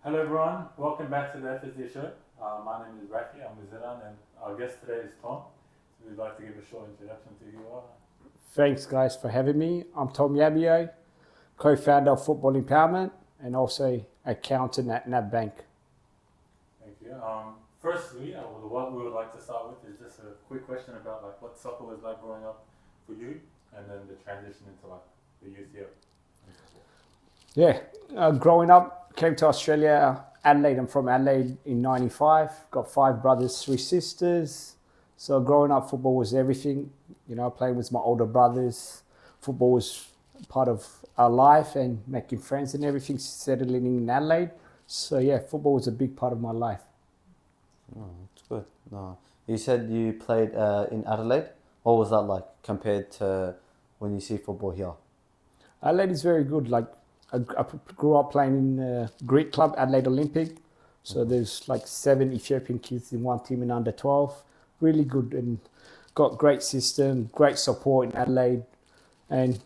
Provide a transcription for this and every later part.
Hello everyone, welcome back to the FSD show. My name is Rafi, I'm New Zealand, and our guest today is Tom. So we'd like to give a short introduction to who you are. Thanks, guys, for having me. I'm Tom Yabio, co-founder of Football Empowerment and also accountant at NAB Bank. Thank you. Firstly, what we would like to start with is just a quick question about like what soccer was like growing up for you, and then the transition into like the youth year. Yeah, growing up, came to Australia, Adelaide. I'm from Adelaide in '95. Got 5 brothers, 3 sisters. So growing up, football was everything. You know, playing with my older brothers. Football was part of our life and making friends and everything, settling in Adelaide. So yeah, football was a big part of my life. Oh, that's good. No, you said you played in Adelaide. What was that like compared to when you see football here? Adelaide is very good. Like I grew up playing in Greek club, Adelaide Olympic. So there's like 7 Ethiopian kids in one team in under 12. Really good and got great system, great support in Adelaide. And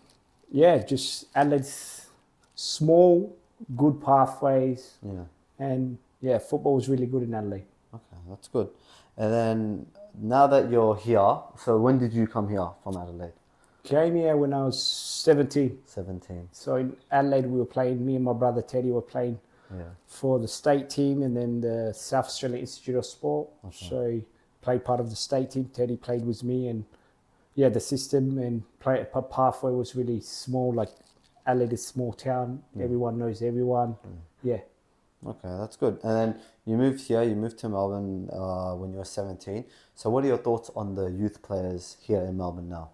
yeah, just Adelaide's small, good pathways. Yeah. And yeah, football was really good in Adelaide. Okay, that's good. And then now that you're here, so when did you come here from Adelaide? Came here when I was 17. 17. So in Adelaide, we were playing, me and my brother Teddy were playing Yeah. for the state team and then the South Australian Institute of Sport. Okay. So he played part of the state team. Teddy played with me, and yeah, the system and pathway was really small. Like Adelaide is a small town. Everyone knows everyone. Yeah. Okay, that's good. And then you moved here, you moved to Melbourne when you were 17. So what are your thoughts on the youth players here in Melbourne now?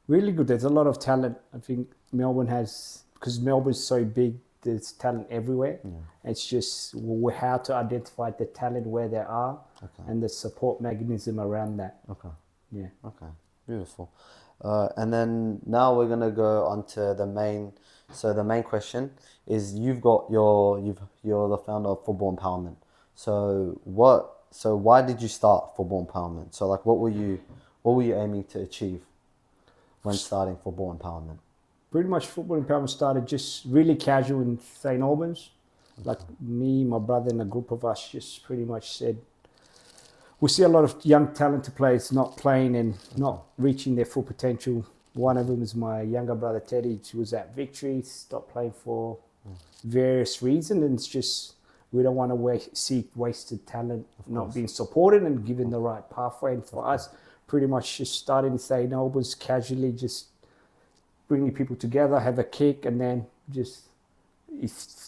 Really good. There's a lot of talent. I think Melbourne has, because Melbourne's so big, there's talent everywhere. It's just how to identify the talent where they are and the support mechanism around that. Okay. Yeah. Okay, beautiful. And then now we're gonna go on to the main. So the main question is you're the founder of Football Empowerment. So why did you start Football Empowerment? So like what were you aiming to achieve when starting Football Empowerment? Pretty much Football Empowerment started just really casual in St. Albans. Like me, my brother, and a group of us just pretty much said, we see a lot of young talented players not playing and not reaching their full potential. One of them is my younger brother, Teddy. He was at Victory, stopped playing for various reasons. And it's just, we don't want to see wasted talent not being supported and given the right pathway. And for us, pretty much just starting in St. Albans, casually just bringing people together, have a kick, and then just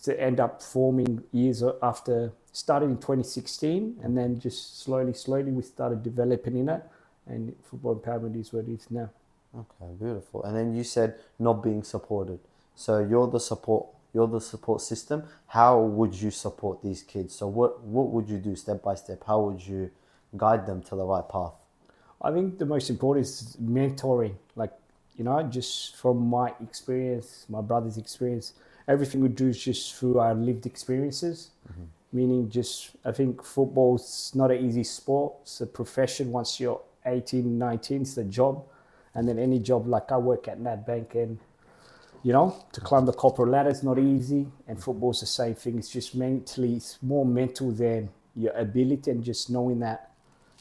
to end up forming years after. Started in 2016, and then just slowly we started developing in it, and Football Empowerment is what it is now. Okay, beautiful. And then you said not being supported. So you're the support system. How would you support these kids? So what would you do step by step? How would you guide them to the right path? I think the most important is mentoring. Like, you know, just from my experience, my brother's experience, everything we do is just through our lived experiences. Meaning just, I think football's not an easy sport. It's a profession. Once you're 18, 19, it's a job. And then any job, like I work at NAB Bank, and, you know, to climb the corporate ladder is not easy. And football's the same thing. It's just mentally, it's more mental than your ability, and just knowing that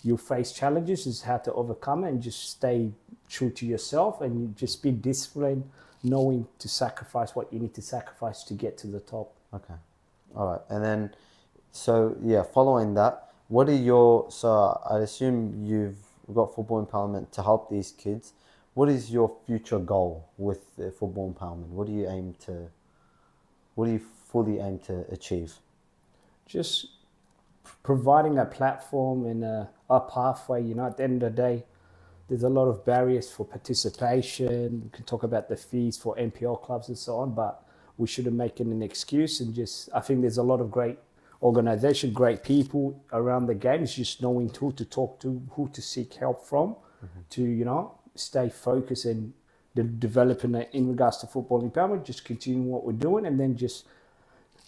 you'll face challenges is how to overcome it and just stay true to yourself and just be disciplined, knowing to sacrifice what you need to sacrifice to get to the top. Okay. All right. And then, so yeah, following that, so I assume you've got Football Empowerment to help these kids. What is your future goal with Football Empowerment? What do you fully aim to achieve? Just providing a platform and a pathway. You know, at the end of the day, there's a lot of barriers for participation. We can talk about the fees for NPL clubs and so on, but we shouldn't make it an excuse. And just, I think there's a lot of great organization, great people around the game. It's just knowing who to talk to, who to seek help from, to, you know, stay focused and developing in regards to Football Empowerment, just continue what we're doing. And then just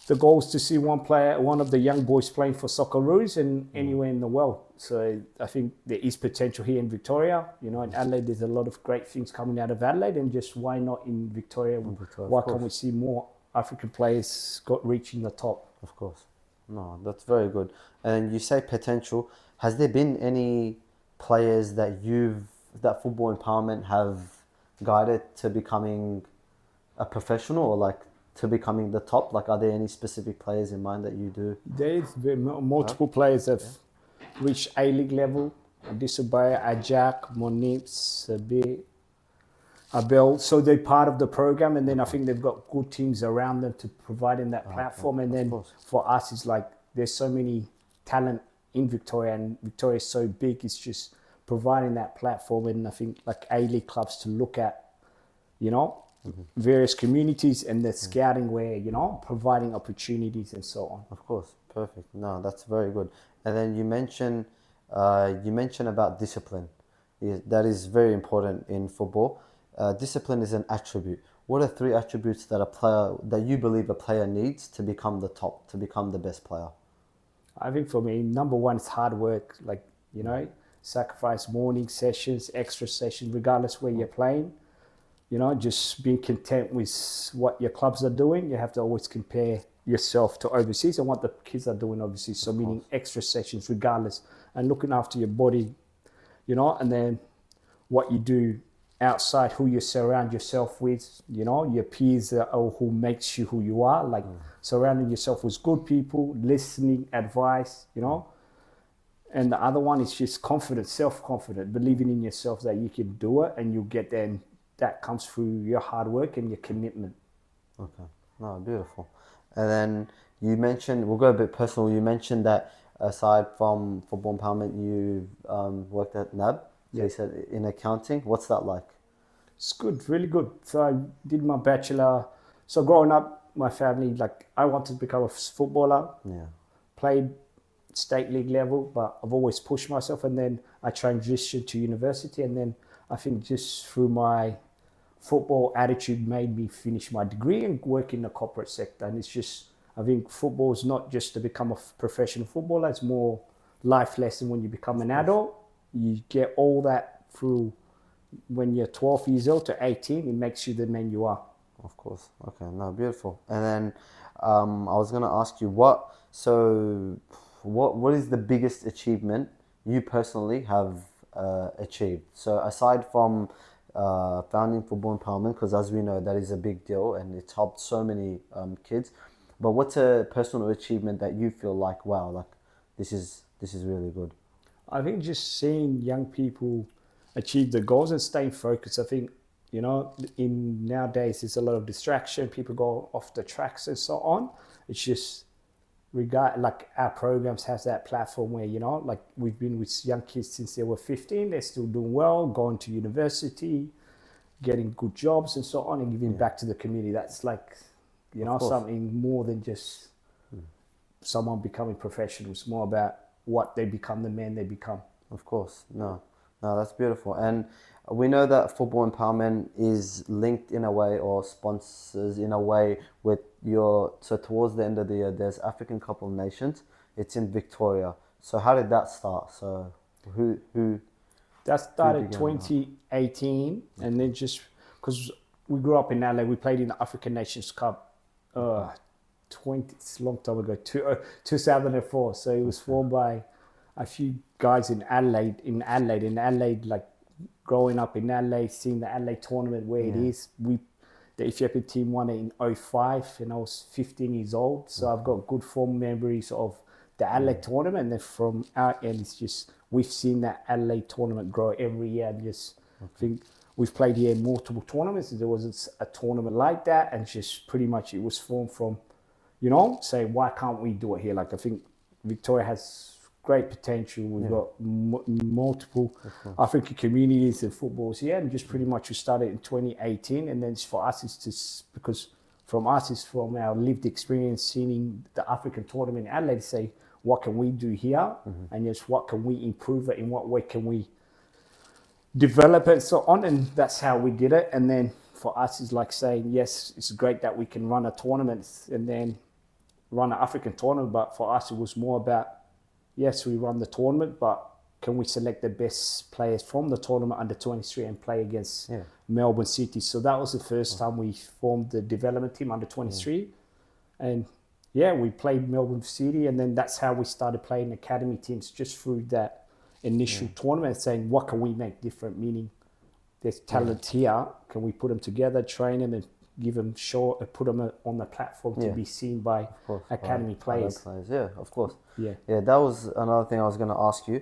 the goal is to see one of the young boys playing for Socceroos and anywhere in the world. So I think there is potential here in Victoria. You know, in Adelaide, there's a lot of great things coming out of Adelaide, and just why not in Victoria? Why can't we see more African players got reaching the top. Of course. No, that's very good. And you say potential. Has there been any players that that Football Empowerment have guided to becoming a professional or like to becoming the top? Like, are there any specific players in mind that you do? There's been multiple players that have reached A-League level. Disabaya, Ajak, Monip, Sabir, Abel. So they're part of the program, and then I think they've got good teams around them to provide in that platform. And then for us, it's like there's so many talent in Victoria, and Victoria is so big. It's just providing that platform, and I think like A-League clubs to look at, you know, various communities and the scouting where, you know, providing opportunities and so on. Of course, perfect. No, that's very good. And then you mentioned about discipline. Yeah, that is very important in football. Discipline is an attribute. What are 3 attributes that you believe a player needs to become the top, to become the best player? I think for me, number one is hard work. Like, you know, sacrifice morning sessions, extra sessions, regardless where you're playing. You know, just being content with what your clubs are doing. You have to always compare yourself to overseas and what the kids are doing overseas. So meaning extra sessions regardless, and looking after your body, you know, and then what you do outside, who you surround yourself with, you know, your peers or who makes you who you are, like surrounding yourself with good people, listening, advice, you know. And the other one is just confidence, self-confidence, believing in yourself that you can do it and you'll get there. And that comes through your hard work and your commitment. Okay. No, beautiful. And then you mentioned, we'll go a bit personal, you mentioned that aside from Football Empowerment, you worked at NAB. So you said in accounting. What's that like? It's good, really good. So I did my bachelor. So growing up, my family, like I wanted to become a footballer. Yeah. Played state league level, but I've always pushed myself. And then I transitioned to university. And then I think just through my football attitude made me finish my degree and work in the corporate sector. And it's just, I think football is not just to become a professional footballer. It's more life lesson when you become an adult. You get all that through when you're 12 years old to 18. It makes you the man you are. Of course. Okay. No, beautiful. And then I was going to ask you what is the biggest achievement you personally have achieved? So aside from founding Football Empowerment, because as we know, that is a big deal and it's helped so many kids. But what's a personal achievement that you feel like, wow, like this is really good? I think just seeing young people achieve the goals and staying focused. I think, you know, in nowadays there's a lot of distraction. People go off the tracks and so on. It's just like our programs has that platform where, you know, like we've been with young kids since they were 15. They're still doing well, going to university, getting good jobs and so on, and giving back to the community. That's like, you know, something more than just someone becoming professional. It's more about what they become, the man they become. Of course. No, that's beautiful. And we know that Football Empowerment is linked in a way or sponsors in a way with so towards the end of the year, there's African Cup of Nations. It's in Victoria. So how did that start? So who that started 2018, and then just because we grew up in LA, we played in the African Nations Cup. It's a long time ago, 2004. So it was formed by a few guys in Adelaide, like growing up in Adelaide, seeing the Adelaide tournament where it is. The Ethiopian team won it in 2005 and I was 15 years old. So I've got good fond memories of the Adelaide tournament. And then from our end, it's just, we've seen that Adelaide tournament grow every year. And just think we've played here in multiple tournaments. There wasn't a tournament like that. And just pretty much it was formed from, you know, say, why can't we do it here? Like, I think Victoria has great potential. We've got multiple African communities and footballs here, and just pretty much we started in 2018. And then for us, it's just because from our lived experience seeing the African tournament in Adelaide, say, what can we do here? And just what can we improve it? In what way can we develop it? And so on. And that's how we did it. And then for us, it's like saying, yes, it's great that we can run a tournament and then run an African tournament. But for us, it was more about, yes, we run the tournament, but can we select the best players from the tournament under 23 and play against Yeah. Melbourne City. So that was the first time we formed the development team under 23. And yeah, we played Melbourne City, and then that's how we started playing academy teams just through that initial tournament, saying what can we make different, meaning there's talent here, can we put them together, train them, and give them put them on the platform to Yeah. be seen by Of course, academy by players. Yeah, of course. Yeah. Yeah, that was another thing I was going to ask you.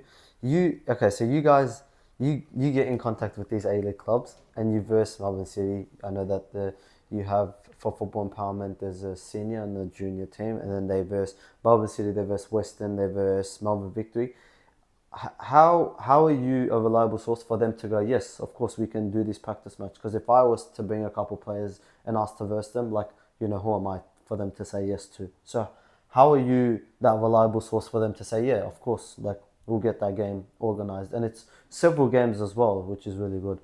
So you guys, you get in contact with these A-League clubs and you verse Melbourne City. I know that you have, for Football Empowerment, there's a senior and a junior team, and then they verse Melbourne City, they verse Western, they verse Melbourne Victory. How are you a reliable source for them to go, yes, of course we can do this practice match? Because if I was to bring a couple players and ask to verse them, like, who am I for them to say yes to? So how are you that reliable source for them to say, yeah, of course, like, we'll get that game organised? And it's several games as well, which is really good.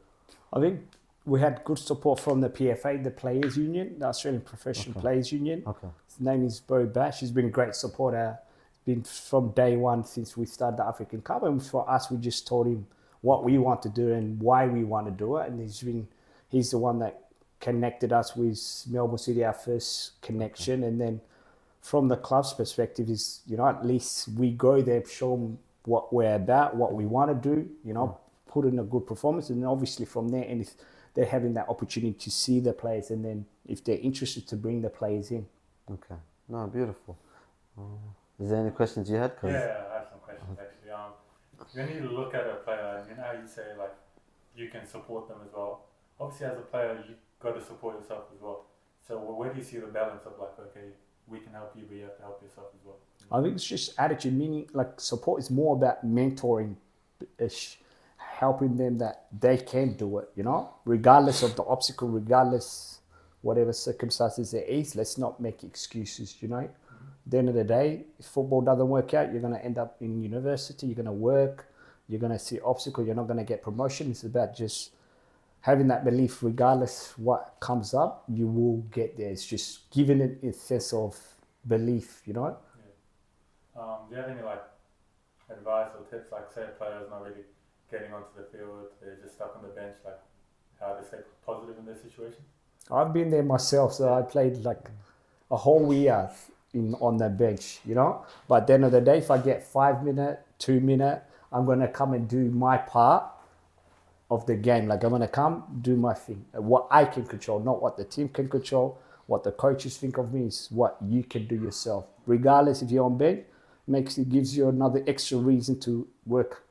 I think we had good support from the PFA, the Players Union, the Australian Professional Players Union. Okay. His name is Bo Bash. He's been a great supporter. Been from day one since we started the African Cup, and for us, we just told him what we want to do and why we want to do it. And he's the one that connected us with Melbourne City, our first connection. And then from the club's perspective is, at least we go there, show them what we're about, what we want to do, put in a good performance. And then obviously from there, and if they're having that opportunity to see the players, and then if they're interested to bring the players in. Okay. No, beautiful. Is there any questions you had? Yeah, I have some questions actually. When you look at a player, and how you say like you can support them as well. Obviously, as a player, you got to support yourself as well. So where do you see the balance of like, okay, we can help you, but you have to help yourself as well? I think it's just attitude, meaning like support is more about mentoring, helping them that they can do it, regardless of the obstacle, regardless whatever circumstances there is. Let's not make excuses, At the end of the day, if football doesn't work out, you're going to end up in university, you're going to work, you're going to see obstacles, you're not going to get promotion. It's about just having that belief, regardless what comes up, you will get there. It's just giving it a sense of belief, Yeah. Do you have any like advice or tips, like say a player is not really getting onto the field, they're just stuck on the bench, like how to stay positive in their situation? I've been there myself, so I played like a whole year on the bench, But at the end of the day, if I get 5 minutes, 2 minutes, I'm going to come and do my part of the game. Like I'm going to come, do my thing. What I can control, not what the team can control, what the coaches think of me, is what you can do yourself. Regardless if you're on bench, gives you another extra reason to work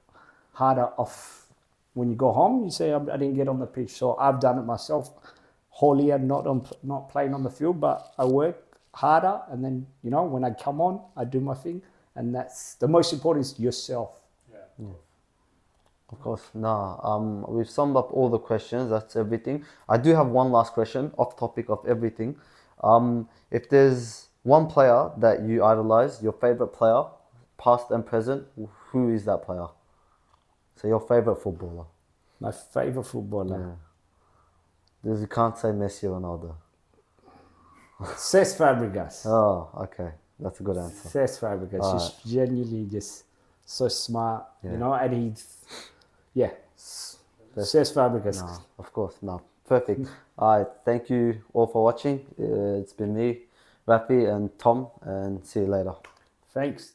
harder off. When you go home, you say, I didn't get on the pitch. So I've done it myself. Whole year not playing on the field, but I work harder, and then when I come on, I do my thing, and that's the most important, is yourself. Yeah. Of course. No, we've summed up all the questions. That's everything. I do have one last question off topic of everything. If there's one player that you idolize, your favorite player, past and present, who is that player? So your favorite footballer. My favorite footballer. Yeah. You can't say Messi or Ronaldo. Cesc Fabregas. Oh, okay. That's a good answer. Cesc Fabregas. All Just genuinely just so smart, and Cesc Fabregas. No, of course, no. Perfect. All right. Thank you all for watching. It's been me, Rafi, and Tom, and see you later. Thanks.